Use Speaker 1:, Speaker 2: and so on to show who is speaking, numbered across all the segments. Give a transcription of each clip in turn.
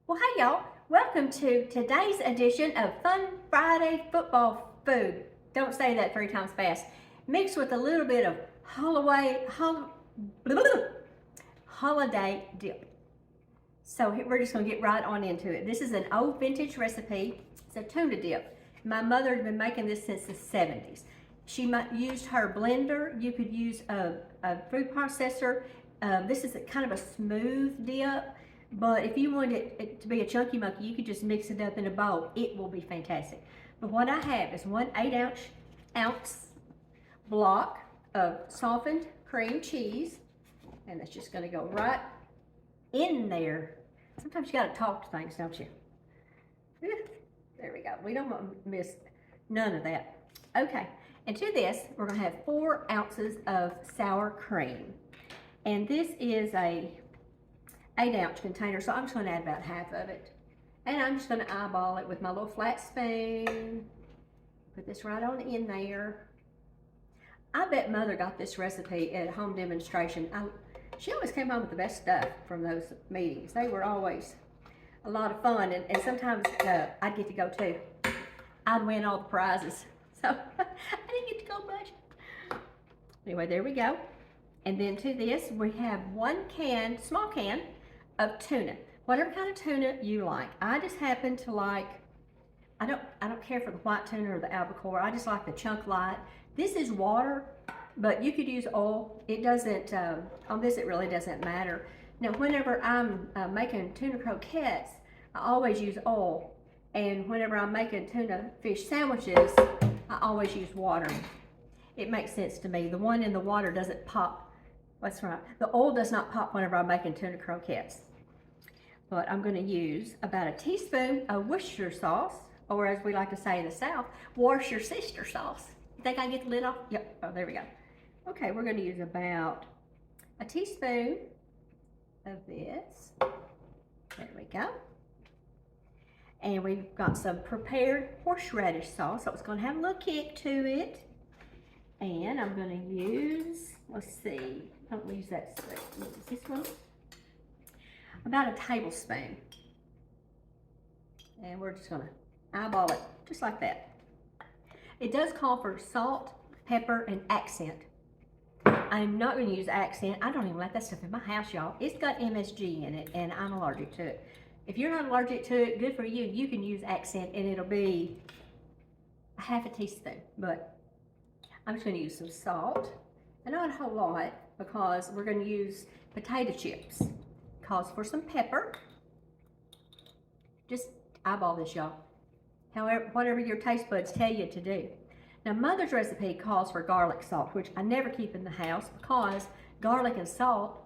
Speaker 1: Well, hey y'all, welcome to today's edition of Fun Friday Football Food. Don't say that 3 times fast. Mixed with a little bit of holiday dip. So we're just gonna get right on into it. This is an old vintage recipe. It's a tuna dip. My mother had been making this since the 70s. She used her blender. You could use a food processor. This is kind of a smooth dip. But if you wanted it to be a chunky monkey, you could just mix it up in a bowl. It will be fantastic. But what I have is one 8-ounce block of softened cream cheese. And that's just gonna go right in there. Sometimes you gotta talk to things, don't you? There we go. We don't want to miss none of that. Okay, and to this, we're gonna have 4 ounces of sour cream. And this is a 8-ounce container, so I'm just gonna add about half of it. And I'm just gonna eyeball it with my little flat spoon. Put this right on in there. I bet Mother got this recipe at a home demonstration. She always came home with the best stuff from those meetings. They were always a lot of fun, and sometimes I'd get to go too. I'd win all the prizes, so I didn't get to go much. Anyway, there we go. And then to this, we have 1 small can of tuna. Whatever kind of tuna you like. I just happen to like, I don't care for the white tuna or the albacore. I just like the chunk light. This is water, but you could use oil. It doesn't, on this it really doesn't matter. Now whenever I'm making tuna croquettes, I always use oil. And whenever I'm making tuna fish sandwiches, I always use water. It makes sense to me. The one in the water doesn't pop. That's right. The oil does not pop whenever I'm making tuna croquettes. But I'm going to use about a teaspoon of Worcestershire sauce, or as we like to say in the South, Worcestershire sauce. You think I can get the lid off? Yep. Oh, there we go. Okay, we're going to use about a teaspoon of this. There we go. And we've got some prepared horseradish sauce, so it's going to have a little kick to it. And I'm going to use, let's see, I don't use that spoon. Use this one. About a tablespoon. And we're just going to eyeball it just like that. It does call for salt, pepper, and accent. I'm not going to use accent. I don't even like that stuff in my house, y'all. It's got MSG in it, and I'm allergic to it. If you're not allergic to it, good for you. You can use accent, and it'll be a half a teaspoon. But I'm just going to use some salt, and not a whole lot, because we're going to use potato chips. Calls for some pepper. Just eyeball this, y'all. However, whatever your taste buds tell you to do. Now, Mother's recipe calls for garlic salt, which I never keep in the house because garlic and salt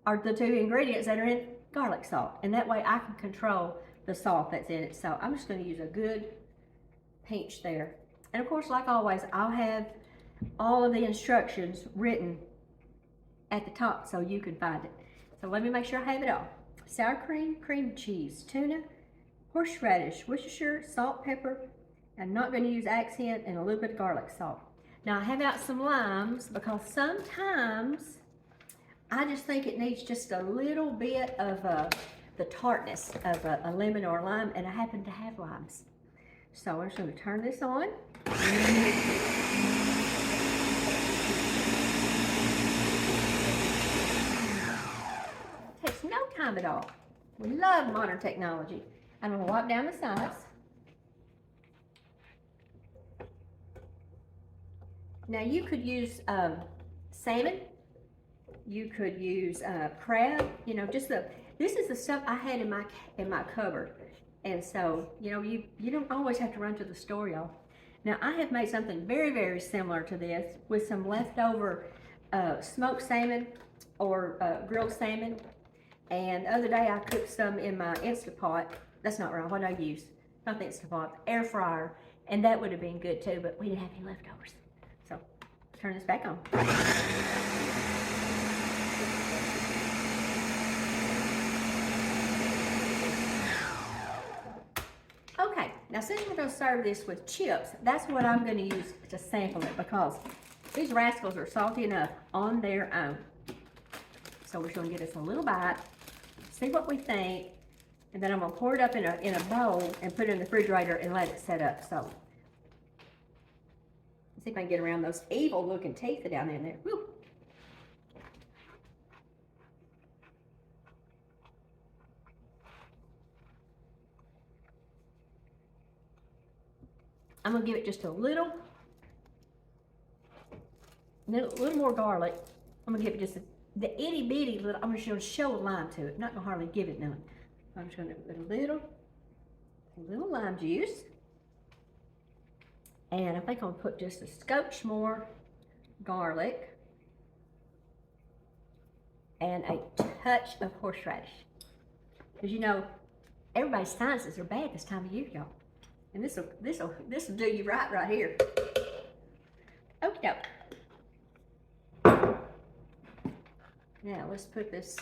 Speaker 1: are the 2 ingredients that are in garlic salt. And that way I can control the salt that's in it. So I'm just going to use a good pinch there. And of course, like always, I'll have all of the instructions written at the top so you can find it. So let me make sure I have it all. Sour cream, cream cheese, tuna, horseradish, Worcestershire, salt, pepper. I'm not going to use accent, and a little bit of garlic salt. Now I have out some limes because sometimes I just think it needs just a little bit of the tartness of a lemon or a lime, and I happen to have limes. So I'm just going to turn this on. Takes no time at all. We love modern technology. I'm going to wipe down the sides. Now you could use salmon. You could use crab. You know, just this is the stuff I had in my cupboard, and so you know you don't always have to run to the store, y'all. Now I have made something very, very similar to this with some leftover smoked salmon or grilled salmon. And the other day I cooked some in my Instapot. That's not wrong. What did I use? Not the Instapot, air fryer, and that would have been good too. But we didn't have any leftovers, so turn this back on. Okay, now since we're going to serve this with chips, that's what I'm going to use to sample it because these rascals are salty enough on their own. So we're just going to get us a little bite, see what we think, And then I'm gonna pour it up in a bowl and put it in the refrigerator and let it set up. So, let's see if I can get around those evil looking teeth down in there. Woo. I'm gonna give it just a little more garlic. I'm gonna give it just the itty bitty little. I'm just gonna show a lime to it. I'm not gonna hardly give it none. I'm just gonna put a little lime juice, and I think I'm gonna put just a scotch more garlic and a touch of horseradish, because you know everybody's sinuses are bad this time of year, y'all. And this'll do you right here. Okie doke. Now let's put this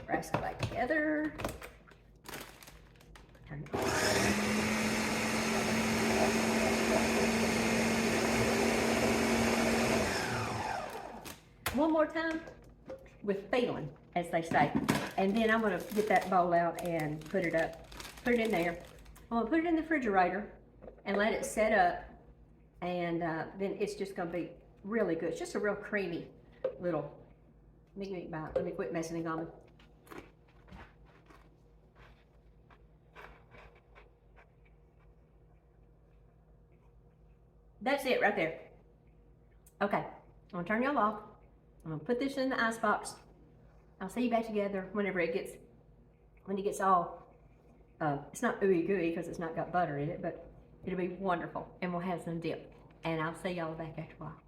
Speaker 1: rascal back together. Turn it on. One more time with feeling, as they say. And then I'm gonna get that bowl out and put it in there. I'm gonna put it in the refrigerator and let it set up, and then it's just gonna be really good. It's just a real creamy little. Let me quit messing it on. That's it right there. Okay, I'm gonna turn y'all off. I'm gonna put this in the icebox. I'll see you back together when it gets all. It's not ooey gooey because it's not got butter in it, but it'll be wonderful, and we'll have some dip. And I'll see y'all back after a while.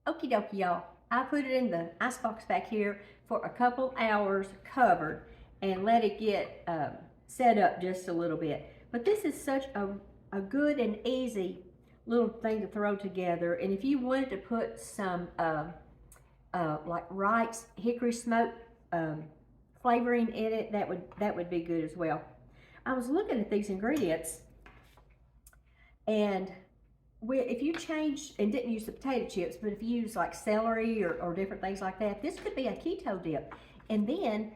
Speaker 1: Okie dokie, y'all. I put it in the icebox back here for a couple hours covered and let it get set up just a little bit. But this is such a good and easy little thing to throw together. And if you wanted to put some like Wright's hickory smoke flavoring in it, that would be good as well. I was looking at these ingredients, and if you changed and didn't use the potato chips, but if you use like celery or different things like that, this could be a keto dip. And then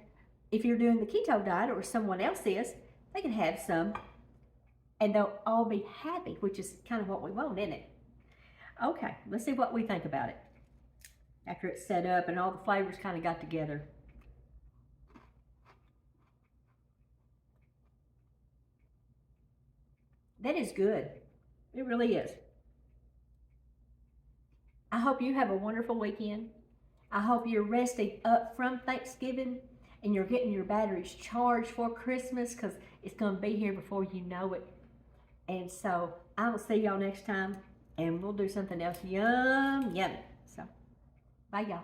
Speaker 1: if you're doing the keto diet, or someone else is, they can have some and they'll all be happy, which is kind of what we want, isn't it? Okay, let's see what we think about it after it's set up and all the flavors kind of got together. That is good. It really is. I hope you have a wonderful weekend. I hope you're resting up from Thanksgiving and you're getting your batteries charged for Christmas, because it's going to be here before you know it. And so I will see y'all next time, and we'll do something else yummy. So bye, y'all.